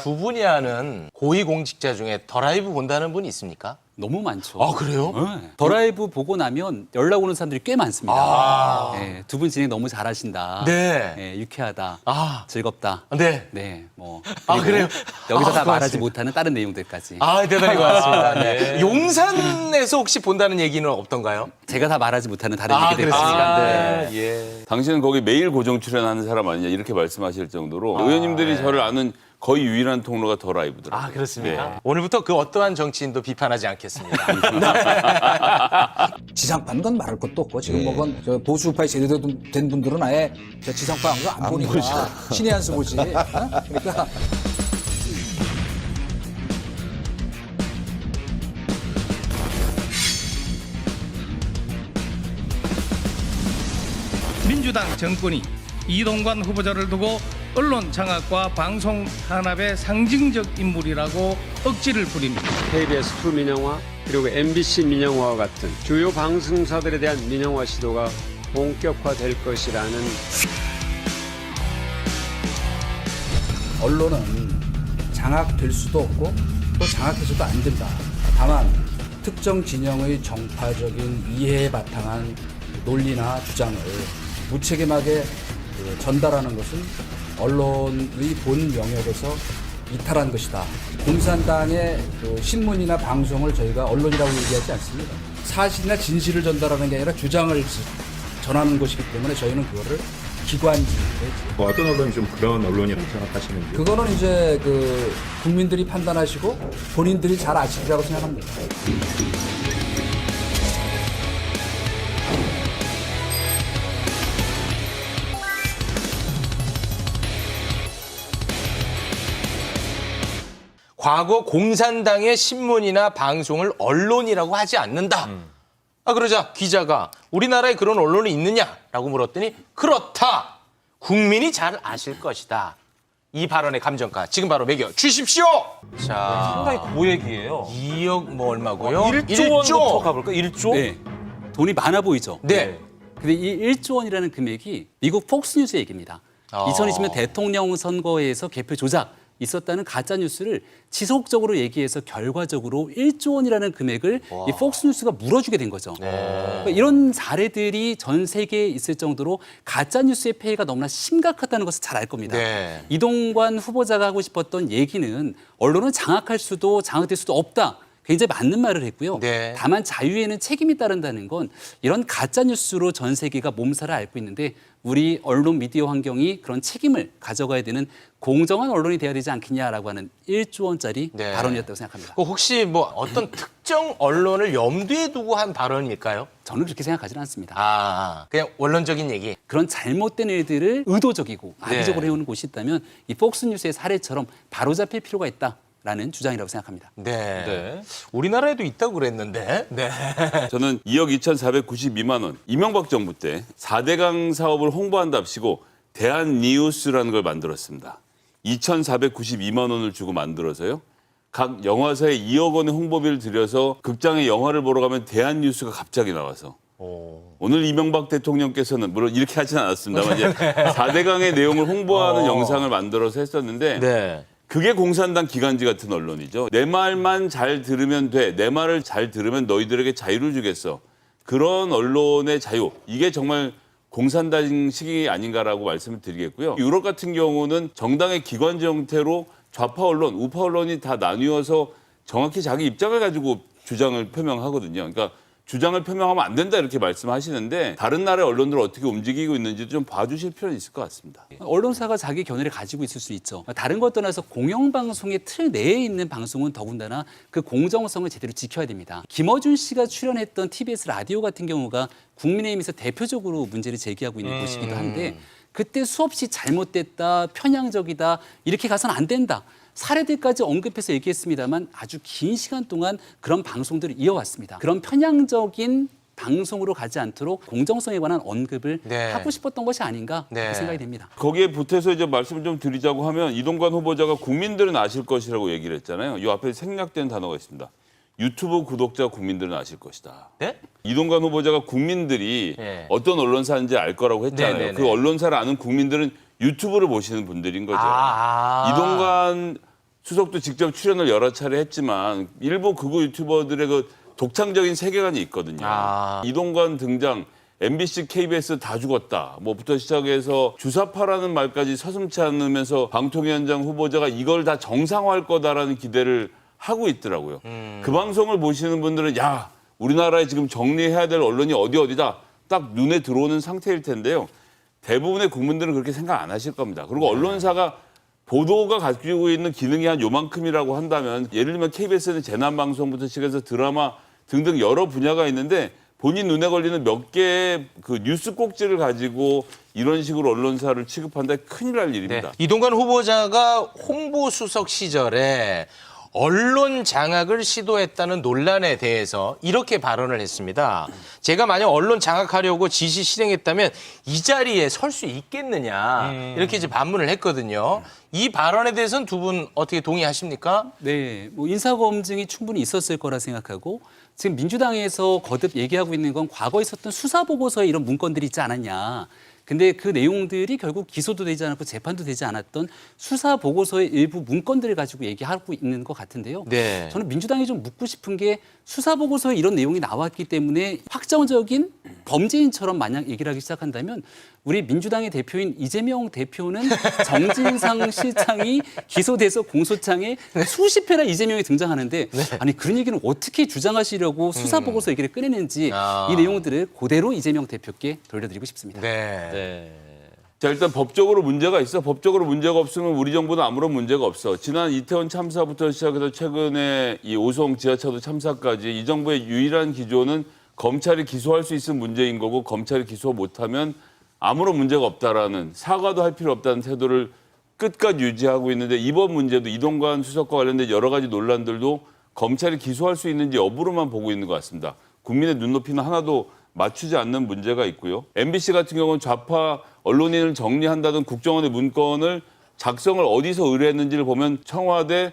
두 분이 아는 고위공직자 중에 더 라이브 본다는 분이 있습니까? 너무 많죠. 아, 그래요? 네. 더 라이브 보고 나면 연락 오는 사람들이 꽤 많습니다. 네, 두 분 진행 너무 잘하신다. 네. 네, 유쾌하다. 아. 즐겁다. 네. 네, 뭐. 아, 그래요? 여기서 다 고맙습니다. 말하지 못하는 다른 내용들까지. 아, 대단히 고맙습니다. 네. 용산에서 혹시 본다는 얘기는 없던가요? 제가 다 말하지 못하는 다른 아, 얘기들 그렇습니까? 있으니까. 네. 예. 당신은 거기 매일 고정 출연하는 사람 아니냐 이렇게 말씀하실 정도로 의원님들이 저를 아는 거의 유일한 통로가 더 라이브더라고요. 아, 그렇습니까? 네. 오늘부터 그 어떠한 정치인도 비판하지 않겠습니다. 지상파는 건 말할 것도 없고 지금 뭐건 저 보수파에 제대된 분들은 아예 저 지상파 안 보니까 신의 한 수 보지. 어? 그러니까 민주당 정권이 이동관 후보자를 두고 언론 장악과 방송 탄압의 상징적 인물이라고 억지를 부립니다. KBS2 민영화 그리고 MBC 민영화와 같은 주요 방송사들에 대한 민영화 시도가 본격화될 것이라는 언론은 장악될 수도 없고 또 장악해서도 안 된다. 다만 특정 진영의 정파적인 이해에 바탕한 논리나 주장을 무책임하게 전달하는 것은 언론의 본 영역에서 이탈한 것이다. 공산당의 신문이나 방송을 저희가 언론이라고 얘기하지 않습니다. 사실이나 진실을 전달하는 게 아니라 주장을 전하는 것이기 때문에 저희는 그거를 기관지. 뭐 어떤 언론이 좀 그런 언론이라고 생각하시는지? 그거는 이제 국민들이 판단하시고 본인들이 잘 아시리라고 생각합니다. 과거 공산당의 신문이나 방송을 언론이라고 하지 않는다. 아, 그러자 기자가 우리나라에 그런 언론이 있느냐라고 물었더니 그렇다. 국민이 잘 아실 것이다. 이 발언의 감정가 지금 바로 매겨 주십시오. 자, 상당히 고액이에요. 2억 뭐 얼마고요? 1조 원부터 가볼까? 1조? 네. 돈이 많아 보이죠. 네. 근데 이 1조 원이라는 금액이 미국 폭스뉴스 얘기입니다. 2020년 대통령 선거에서 개표 조작 있었다는 가짜 뉴스를 지속적으로 얘기해서 결과적으로 1조 원이라는 금액을 이 폭스뉴스가 물어주게 된 거죠. 그러니까 이런 사례들이 전 세계에 있을 정도로 가짜 뉴스의 폐해가 너무나 심각하다는 것을 잘 알 겁니다. 네. 이동관 후보자가 하고 싶었던 얘기는 언론은 장악할 수도 장악될 수도 없다. 굉장히 맞는 말을 했고요. 네. 다만 자유에는 책임이 따른다는 건 이런 가짜 뉴스로 전 세계가 몸살을 앓고 있는데 우리 언론 미디어 환경이 그런 책임을 가져가야 되는 공정한 언론이 돼야 되지 않겠냐라고 하는 1조 원짜리 네. 발언이었다고 생각합니다. 그 혹시 뭐 어떤 특정 언론을 염두에 두고 한 발언일까요? 저는 그렇게 생각하지는 않습니다. 그냥 원론적인 얘기. 그런 잘못된 일들을 의도적이고 악의적으로 해오는 곳이 있다면 이 폭스뉴스의 사례처럼 바로잡힐 필요가 있다라는 주장이라고 생각합니다. 네. 네. 우리나라에도 있다고 그랬는데. 네. 저는 2억 2,492만 원 이명박 정부 때 4대강 사업을 홍보한답시고 대한니우스라는 걸 만들었습니다. 2,492만 원을 주고 만들어서요. 각 영화사에 2억 원의 홍보비를 들여서 극장에 영화를 보러 가면 대한뉴스가 갑자기 나와서 오늘 이명박 대통령께서는 물론 이렇게 하진 않았습니다만 이제 4대강의 내용을 홍보하는 영상을 만들어서 했었는데 네. 그게 공산당 기관지 같은 언론이죠. 내 말만 잘 들으면 돼. 내 말을 잘 들으면 너희들에게 자유를 주겠어. 그런 언론의 자유. 이게 정말 공산당식이 아닌가라고 말씀을 드리겠고요. 유럽 같은 경우는 정당의 기관지 형태로 좌파 언론, 우파 언론이 다 나뉘어서 정확히 자기 입장을 가지고 주장을 표명하거든요. 그러니까 주장을 표명하면 안 된다 이렇게 말씀하시는데 다른 나라의 언론들 어떻게 움직이고 있는지 좀 봐주실 필요는 있을 것 같습니다. 언론사가 자기 견해를 가지고 있을 수 있죠. 다른 것 떠나서 공영방송의 틀 내에 있는 방송은 더군다나 그 공정성을 제대로 지켜야 됩니다. 김어준 씨가 출연했던 TBS 라디오 같은 경우가 국민의힘에서 대표적으로 문제를 제기하고 있는 곳이기도 한데 그때 수없이 잘못됐다, 편향적이다, 이렇게 가서는 안 된다. 사례들까지 언급해서 얘기했습니다만 아주 긴 시간 동안 그런 방송들을 이어왔습니다. 그런 편향적인 방송으로 가지 않도록 공정성에 관한 언급을 네. 하고 싶었던 것이 아닌가 네. 생각이 됩니다. 거기에 보태서 이제 말씀을 좀 드리자고 하면 이동관 후보자가 국민들은 아실 것이라고 얘기를 했잖아요. 이 앞에 생략된 단어가 있습니다. 유튜브 구독자 국민들은 아실 것이다. 네? 이동관 후보자가 국민들이 네. 어떤 언론사인지 알 거라고 했잖아요. 네, 네, 그 네. 언론사를 아는 국민들은 유튜브를 보시는 분들인 거죠. 아. 이동관 수석도 직접 출연을 여러 차례 했지만 일부 극우 유튜버들의 그 독창적인 세계관이 있거든요. 이동관 등장, MBC, KBS 다 죽었다. 뭐부터 시작해서 주사파라는 말까지 서슴지 않으면서 방통위원장 후보자가 이걸 다 정상화할 거다라는 기대를 하고 있더라고요. 그 방송을 보시는 분들은 야, 우리나라에 지금 정리해야 될 언론이 어디다 딱 눈에 들어오는 상태일 텐데요. 대부분의 국민들은 그렇게 생각 안 하실 겁니다. 그리고 언론사가 보도가 가지고 있는 기능이 한 요만큼이라고 한다면 예를 들면 KBS는 재난방송부터 시작해서 드라마 등등 여러 분야가 있는데 본인 눈에 걸리는 몇 개의 그 뉴스 꼭지를 가지고 이런 식으로 언론사를 취급한다 큰일 날 일입니다. 이동관 후보자가 홍보수석 시절에 언론 장악을 시도했다는 논란에 대해서 이렇게 발언을 했습니다. 제가 만약 언론 장악하려고 지시 실행했다면 이 자리에 설 수 있겠느냐 이렇게 이제 반문을 했거든요. 이 발언에 대해서는 두 분 어떻게 동의하십니까? 네, 뭐 인사검증이 충분히 있었을 거라 생각하고 지금 민주당에서 거듭 얘기하고 있는 건 과거에 있었던 수사보고서에 이런 문건들이 있지 않았냐. 근데 그 내용들이 결국 기소도 되지 않았고 재판도 되지 않았던 수사보고서의 일부 문건들을 가지고 얘기하고 있는 것 같은데요. 네. 저는 민주당이 좀 묻고 싶은 게 수사보고서에 이런 내용이 나왔기 때문에 확정적인 범죄인처럼 만약 얘기를 하기 시작한다면 우리 민주당의 대표인 이재명 대표는 정진상 실장이 기소돼서 공소장에 수십 회나 이재명이 등장하는데 아니 그런 얘기는 어떻게 주장하시려고 수사보고서 얘기를 꺼내는지 이 내용들을 그대로 이재명 대표께 돌려드리고 싶습니다. 자, 일단 법적으로 문제가 있어. 법적으로 문제가 없으면 우리 정부는 아무런 문제가 없어. 지난 이태원 참사부터 시작해서 최근에 이 오송 지하차도 참사까지 이 정부의 유일한 기조는 검찰이 기소할 수 있는 문제인 거고 검찰이 기소 못하면 아무런 문제가 없다라는 사과도 할 필요 없다는 태도를 끝까지 유지하고 있는데 이번 문제도 이동관 수석과 관련된 여러 가지 논란들도 검찰이 기소할 수 있는지 여부로만 보고 있는 것 같습니다. 국민의 눈높이는 하나도 맞추지 않는 문제가 있고요. MBC 같은 경우는 좌파 언론인을 정리한다던 국정원의 문건을 작성을 어디서 의뢰했는지를 보면 청와대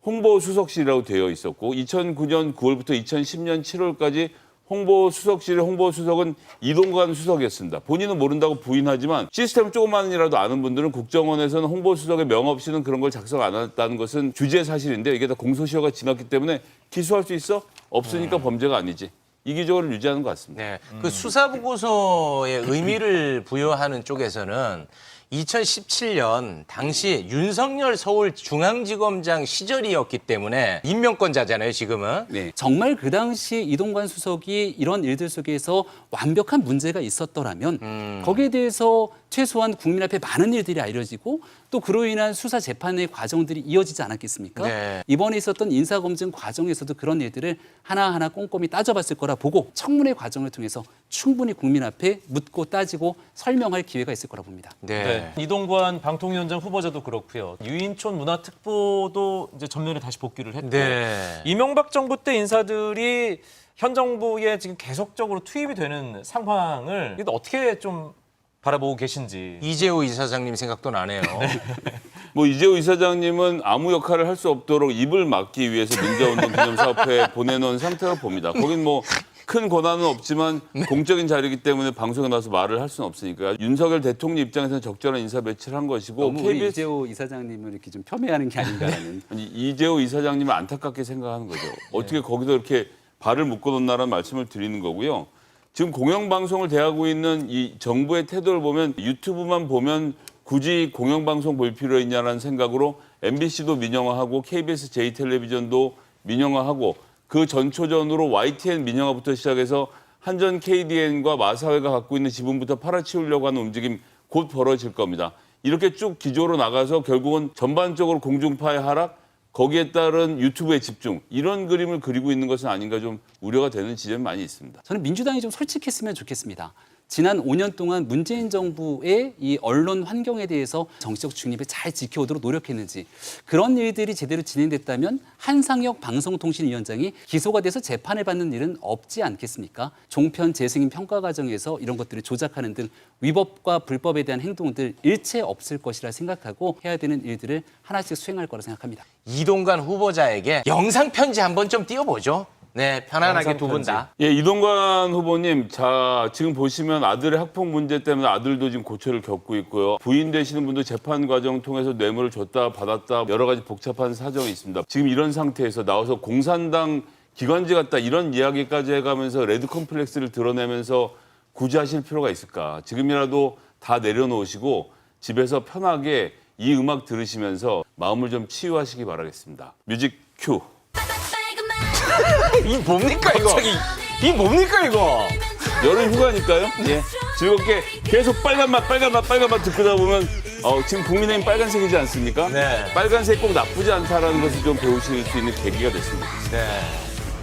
홍보수석실이라고 되어 있었고 2009년 9월부터 2010년 7월까지 홍보수석실의 홍보수석은 이동관 수석이었습니다. 본인은 모른다고 부인하지만 시스템 조금만이라도 아는 분들은 국정원에서는 홍보수석의 명 없이는 그런 걸 작성 안 했다는 것은 주제 사실인데 이게 다 공소시효가 지났기 때문에 기소할 수 있어? 없으니까 범죄가 아니지. 이 기조를 유지하는 것 같습니다. 네, 그 수사보고서의 의미를 부여하는 쪽에서는 2017년 당시 윤석열 서울중앙지검장 시절이었기 때문에 임명권자잖아요, 지금은. 네, 정말 그 당시 이동관 수석이 이런 일들 속에서 완벽한 문제가 있었더라면 거기에 대해서 최소한 국민 앞에 많은 일들이 알려지고 또 그로 인한 수사 재판의 과정들이 이어지지 않았겠습니까? 네. 이번에 있었던 인사검증 과정에서도 그런 일들을 하나하나 꼼꼼히 따져봤을 거라 보고 청문회 과정을 통해서 충분히 국민 앞에 묻고 따지고 설명할 기회가 있을 거라 봅니다. 네. 이동관 방통위원장 후보자도 그렇고요. 유인촌 문화특보도 이제 전면에 다시 복귀를 했고 네. 이명박 정부 때 인사들이 현 정부에 지금 계속적으로 투입이 되는 상황을 이거 어떻게 좀 바라보고 계신지. 이재호 이사장님 생각도 나네요. 뭐 이재호 이사장님은 아무 역할을 할 수 없도록 입을 막기 위해서 민주화운동 기념사업회에 보내놓은 상태라고 봅니다. 거긴 뭐 큰 권한은 없지만 공적인 자리이기 때문에 방송에 나와서 말을 할 수는 없으니까 윤석열 대통령 입장에서는 적절한 인사 배치를 한 것이고 너무 우리 이재호 이사장님을 이렇게 좀 폄훼하는 게 아닌가라는. 아니, 이재호 이사장님은 안타깝게 생각하는 거죠. 어떻게 거기서 이렇게 발을 묶어놓나라는 말씀을 드리는 거고요. 지금 공영방송을 대하고 있는 이 정부의 태도를 보면 유튜브만 보면 굳이 공영방송 볼 필요 있냐라는 생각으로 MBC도 민영화하고 KBS J텔레비전도 민영화하고 그 전초전으로 YTN 민영화부터 시작해서 한전 KDN과 마사회가 갖고 있는 지분부터 팔아치우려고 하는 움직임 곧 벌어질 겁니다. 이렇게 쭉 기조로 나가서 결국은 전반적으로 공중파의 하락, 거기에 따른 유튜브의 집중 이런 그림을 그리고 있는 것은 아닌가 좀 우려가 되는 지점이 많이 있습니다. 저는 민주당이 좀 솔직했으면 좋겠습니다. 지난 5년 동안 문재인 정부의 이 언론 환경에 대해서 정치적 중립을 잘 지켜오도록 노력했는지 그런 일들이 제대로 진행됐다면 한상혁 방송통신위원장이 기소가 돼서 재판을 받는 일은 없지 않겠습니까? 종편 재승인 평가 과정에서 이런 것들을 조작하는 등 위법과 불법에 대한 행동들 일체 없을 것이라 생각하고 해야 되는 일들을 하나씩 수행할 거라 생각합니다. 이동관 후보자에게 영상 편지 한번 좀 띄워보죠. 네, 편안하게 두 분 다. 예, 이동관 후보님, 자 지금 보시면 아들의 학폭 문제 때문에 아들도 지금 고초를 겪고 있고요. 부인 되시는 분도 재판 과정 통해서 뇌물을 줬다 받았다 여러 가지 복잡한 사정이 있습니다. 지금 이런 상태에서 나와서 공산당 기관지 같다 이런 이야기까지 해가면서 레드 컴플렉스를 드러내면서 굳이 하실 필요가 있을까? 지금이라도 다 내려놓으시고 집에서 편하게 이 음악 들으시면서 마음을 좀 치유하시기 바라겠습니다. 뮤직 큐. 이 뭡니까 이거? 이 뭡니까 이거? 여름 휴가니까요. 예. 즐겁게 계속 빨간 맛 듣다 보면 지금 국민의힘 빨간색이지 않습니까? 네. 빨간색 꼭 나쁘지 않다라는 것을 좀 배우실 수 있는 계기가 됐습니다. 네.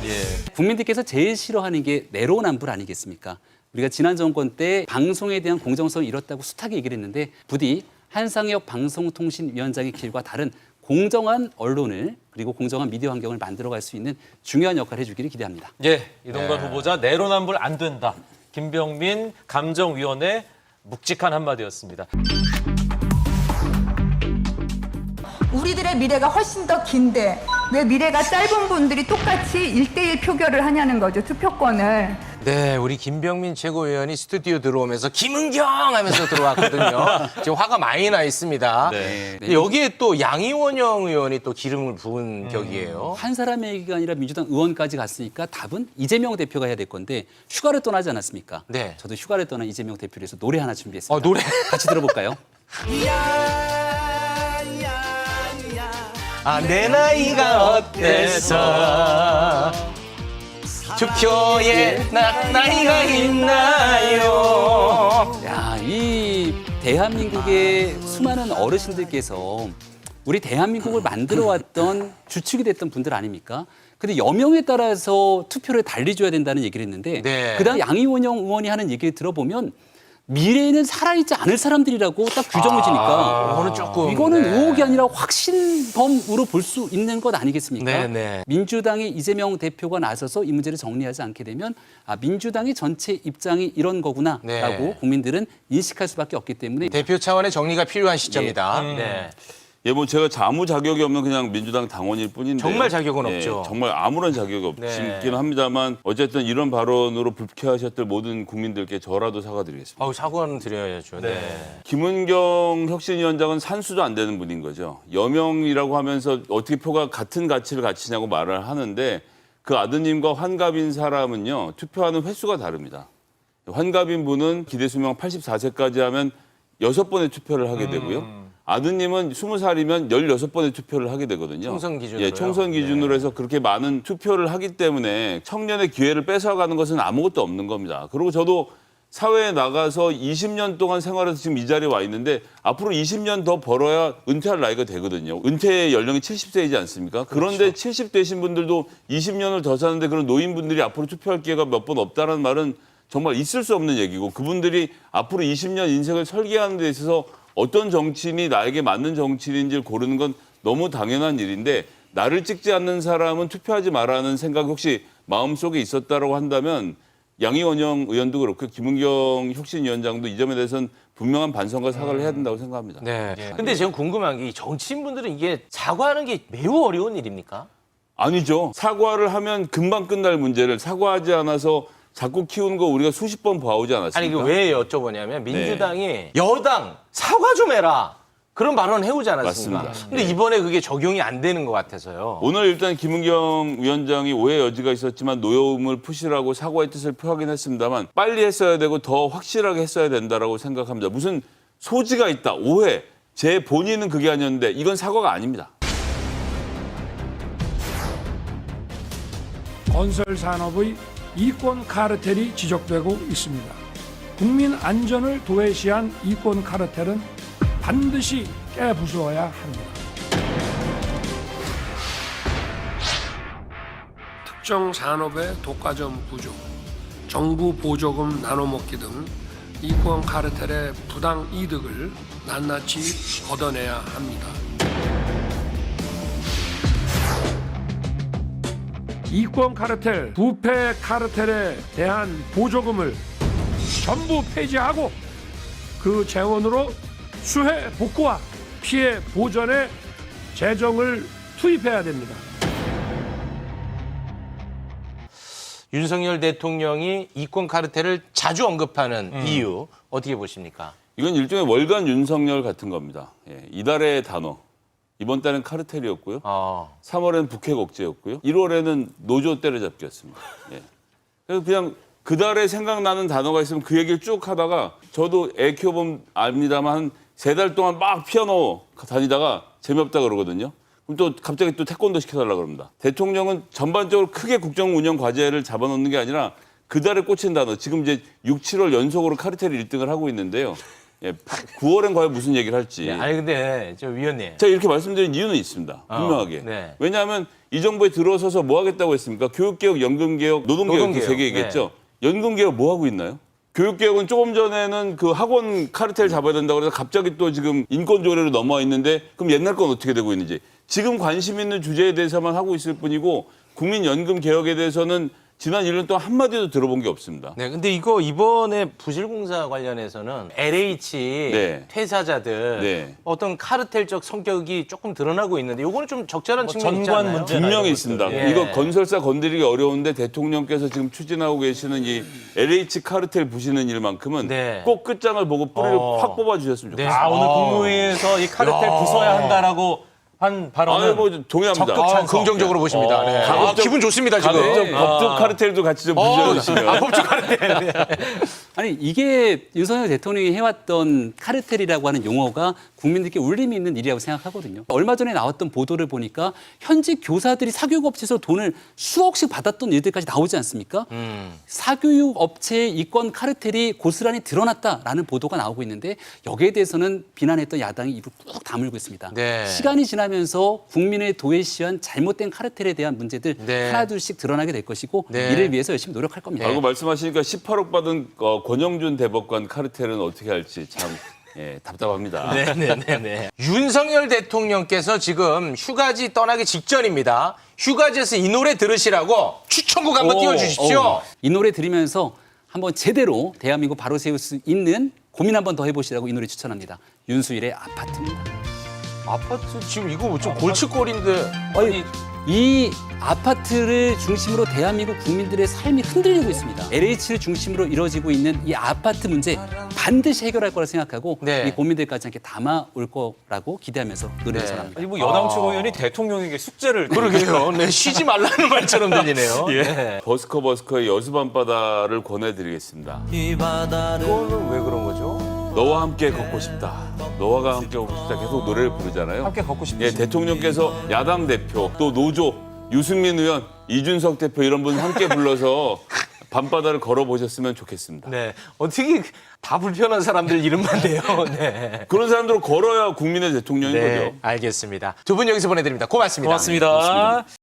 예. 국민들께서 제일 싫어하는 게 내로남불 아니겠습니까? 우리가 지난 정권 때 방송에 대한 공정성을 잃었다고 숱하게 얘기를 했는데 부디 한상혁 방송통신위원장의 길과 다른 공정한 언론을 그리고 공정한 미디어 환경을 만들어갈 수 있는 중요한 역할을 해주기를 기대합니다. 예, 이동관 후보자 내로남불 안 된다. 김병민 감정위원의 묵직한 한마디였습니다. 우리들의 미래가 훨씬 더 긴데 왜 미래가 짧은 분들이 똑같이 1대1 표결을 하냐는 거죠, 투표권을. 네, 우리 김병민 최고위원이 스튜디오 들어오면서 김은경 하면서 들어왔거든요. 지금 화가 많이 나 있습니다. 네. 근데 여기에 또 양이원영 의원이 또 기름을 부은 격이에요. 한 사람의 얘기가 아니라 민주당 의원까지 갔으니까 답은 이재명 대표가 해야 될 건데 휴가를 떠나지 않았습니까? 네. 저도 휴가를 떠난 이재명 대표를 위해서 노래 하나 준비했습니다. 노래. 같이 들어볼까요? 아, 내 나이가 어때서 투표에 나이가 있나요? 야, 이 대한민국의 수많은 어르신들께서 우리 대한민국을 만들어왔던 주축이 됐던 분들 아닙니까? 근데 여명에 따라서 투표를 달리줘야 된다는 얘기를 했는데 네. 그다음 양이원영 의원이 하는 얘기를 들어보면 미래에는 살아있지 않을 사람들이라고 딱 규정을 지니까 이거는 조금, 이거는 네. 의혹이 아니라 확신범으로 볼 수 있는 것 아니겠습니까? 네, 네. 민주당의 이재명 대표가 나서서 이 문제를 정리하지 않게 되면 민주당의 전체 입장이 이런 거구나라고 네. 국민들은 인식할 수밖에 없기 때문에 대표 차원의 정리가 필요한 시점이다. 네. 예, 뭐 제가 아무 자격이 없는 그냥 민주당 당원일 뿐인데 정말 자격은 없죠. 정말 아무런 자격이 없긴 합니다만 어쨌든 이런 발언으로 불쾌하셨던 모든 국민들께 저라도 사과드리겠습니다. 사과는 드려야죠. 네. 김은경 혁신위원장은 산수도 안 되는 분인 거죠. 여명이라고 하면서 어떻게 표가 같은 가치를 가지냐고 말을 하는데 그 아드님과 환갑인 사람은요. 투표하는 횟수가 다릅니다. 환갑인 분은 기대수명 84세까지 하면 6번의 투표를 하게 되고요. 아드님은 20살이면 16번의 투표를 하게 되거든요. 총선 기준으로요? 예, 총선 기준으로 해서 그렇게 많은 투표를 하기 때문에 청년의 기회를 뺏어가는 것은 아무것도 없는 겁니다. 그리고 저도 사회에 나가서 20년 동안 생활해서 지금 이 자리에 와 있는데 앞으로 20년 더 벌어야 은퇴할 나이가 되거든요. 은퇴 연령이 70세이지 않습니까? 그런데 70 되신 분들도 20년을 더 사는데 그런 노인분들이 앞으로 투표할 기회가 몇 번 없다는 말은 정말 있을 수 없는 얘기고 그분들이 앞으로 20년 인생을 설계하는 데 있어서 어떤 정치인이 나에게 맞는 정치인인지를 고르는 건 너무 당연한 일인데 나를 찍지 않는 사람은 투표하지 말라는 생각이 혹시 마음속에 있었다고 한다면 양이원영 의원도 그렇고 김은경 혁신위원장도 이 점에 대해서는 분명한 반성과 사과를 해야 된다고 생각합니다. 네. 근데 제가 궁금한 게 정치인분들은 이게 사과하는 게 매우 어려운 일입니까? 아니죠. 사과를 하면 금방 끝날 문제를 사과하지 않아서 자꾸 키우는 거 우리가 수십 번 봐오지 않았습니까? 아니, 이거 왜 여쭤보냐면 민주당이 여당 사과 좀 해라. 그런 발언을 해오지 않았습니까? 맞습니다. 근데 이번에 그게 적용이 안 되는 것 같아서요. 오늘 일단 김은경 위원장이 오해 여지가 있었지만 노여움을 푸시라고 사과의 뜻을 표하긴 했습니다만 빨리 했어야 되고 더 확실하게 했어야 된다라고 생각합니다. 무슨 소지가 있다, 오해, 제 본인은 그게 아니었는데 이건 사과가 아닙니다. 건설 산업의 이권 카르텔이 지적되고 있습니다. 국민 안전을 도외시한 이권 카르텔은 반드시 깨부숴야 합니다. 특정 산업의 독과점 구조, 정부 보조금 나눠먹기 등 이권 카르텔의 부당 이득을 낱낱이 걷어내야 합니다. 이권 카르텔, 부패 카르텔에 대한 보조금을 전부 폐지하고 그 재원으로 수해 복구와 피해 보전에 재정을 투입해야 됩니다. 윤석열 대통령이 이권 카르텔을 자주 언급하는 이유 어떻게 보십니까? 이건 일종의 월간 윤석열 같은 겁니다. 예, 이달의 단어. 이번 달은 카르텔이었고요. 3월에는 북핵 억제였고요. 1월에는 노조 때려잡기였습니다. 예. 그래서 그냥 그달에 생각나는 단어가 있으면 그 얘기를 쭉 하다가 저도 애 키워보면 압니다만 한 3달 동안 막 피아노 다니다가 재미없다 그러거든요. 그럼 또 갑자기 또 태권도 시켜달라고 그럽니다. 대통령은 전반적으로 크게 국정 운영 과제를 잡아놓는 게 아니라 그달에 꽂힌 단어. 지금 이제 6, 7월 연속으로 카르텔 1등을 하고 있는데요. 예, 9월엔 과연 무슨 얘기를 할지. 아니 근데 저 위원님. 제가 이렇게 말씀드린 이유는 있습니다. 분명하게. 네. 왜냐하면 이 정부에 들어서서 뭐 하겠다고 했습니까? 교육개혁, 연금개혁, 노동개혁 그 3개 얘기했죠. 연금개혁 뭐 하고 있나요? 교육개혁은 조금 전에는 그 학원 카르텔 잡아야 된다고 해서 갑자기 또 지금 인권조례로 넘어와 있는데 그럼 옛날 건 어떻게 되고 있는지. 지금 관심 있는 주제에 대해서만 하고 있을 뿐이고 국민연금개혁에 대해서는 지난 1년 동안 한마디도 들어본 게 없습니다. 네, 근데 이거 이번에 부실공사 관련해서는 LH 네. 퇴사자들 네. 어떤 카르텔적 성격이 조금 드러나고 있는데 이거는 좀 적절한 측면이 있지 전관 않나요? 문제. 분명히 있습니다. 예. 이거 건설사 건드리기 어려운데 대통령께서 지금 추진하고 계시는 이 LH 카르텔 부시는 일만큼은 네. 꼭 끝장을 보고 뿌리를 확 뽑아주셨으면 네. 좋겠습니다. 오늘 국무회의에서 이 카르텔 부숴야 한다라고 한 발언은 뭐 동의합니다. 적극 찬성. 긍정적으로 보십니다. 네. 가급적- 기분 좋습니다 지금. 가급적 법적 카르텔도 같이 좀 부셔주시면. 법적 카르텔. 아니 이게 윤석열 대통령이 해왔던 카르텔이라고 하는 용어가 국민들께 울림이 있는 일이라고 생각하거든요. 얼마 전에 나왔던 보도를 보니까 현직 교사들이 사교육업체에서 돈을 수억씩 받았던 일들까지 나오지 않습니까? 사교육업체의 이권 카르텔이 고스란히 드러났다라는 보도가 나오고 있는데 여기에 대해서는 비난했던 야당이 입을 꾹 다물고 있습니다. 네. 시간이 지나면서 국민의 도외시한 잘못된 카르텔에 대한 문제들 네. 하나둘씩 드러나게 될 것이고 네. 이를 위해서 열심히 노력할 겁니다. 알고 말씀하시니까 18억 받은 권영준 대법관 카르텔은 어떻게 할지 참 답답합니다. 네네네. 윤석열 대통령께서 지금 휴가지 떠나기 직전입니다. 휴가지에서 이 노래 들으시라고 추천곡 한번 띄워주십시오. 이 노래 들으면서 한번 제대로 대한민국 바로 세울 수 있는 고민 한번 더 해보시라고 이 노래 추천합니다. 윤수일의 아파트입니다. 아파트 지금 이거 좀 골칫거리인데. 아니, 이 아파트를 중심으로 대한민국 국민들의 삶이 흔들리고 있습니다. LH를 중심으로 이루어지고 있는 이 아파트 문제 반드시 해결할 거라 생각하고 네. 이 고민들까지 함께 담아올 거라고 기대하면서 노래를 네. 전합니다. 아니 뭐 여당 최고위원이 대통령에게 숙제를 그러게요. 네, 쉬지 말라는 말처럼 들리네요. 네. 버스커의 여수 밤바다를 권해드리겠습니다. 이거는 왜 그런 거죠? 너와 함께 걷고 싶다. 너와 함께 걷고 싶다. 계속 노래를 부르잖아요. 함께 걷고 싶으신 예, 대통령께서 야당 대표, 또 노조, 유승민 의원, 이준석 대표 이런 분 함께 불러서 밤바다를 걸어보셨으면 좋겠습니다. 네. 어떻게 다 불편한 사람들 이름만 대요. 네. 그런 사람들을 걸어야 국민의 대통령인 거죠. 알겠습니다. 두 분 여기서 보내드립니다. 고맙습니다. 고맙습니다.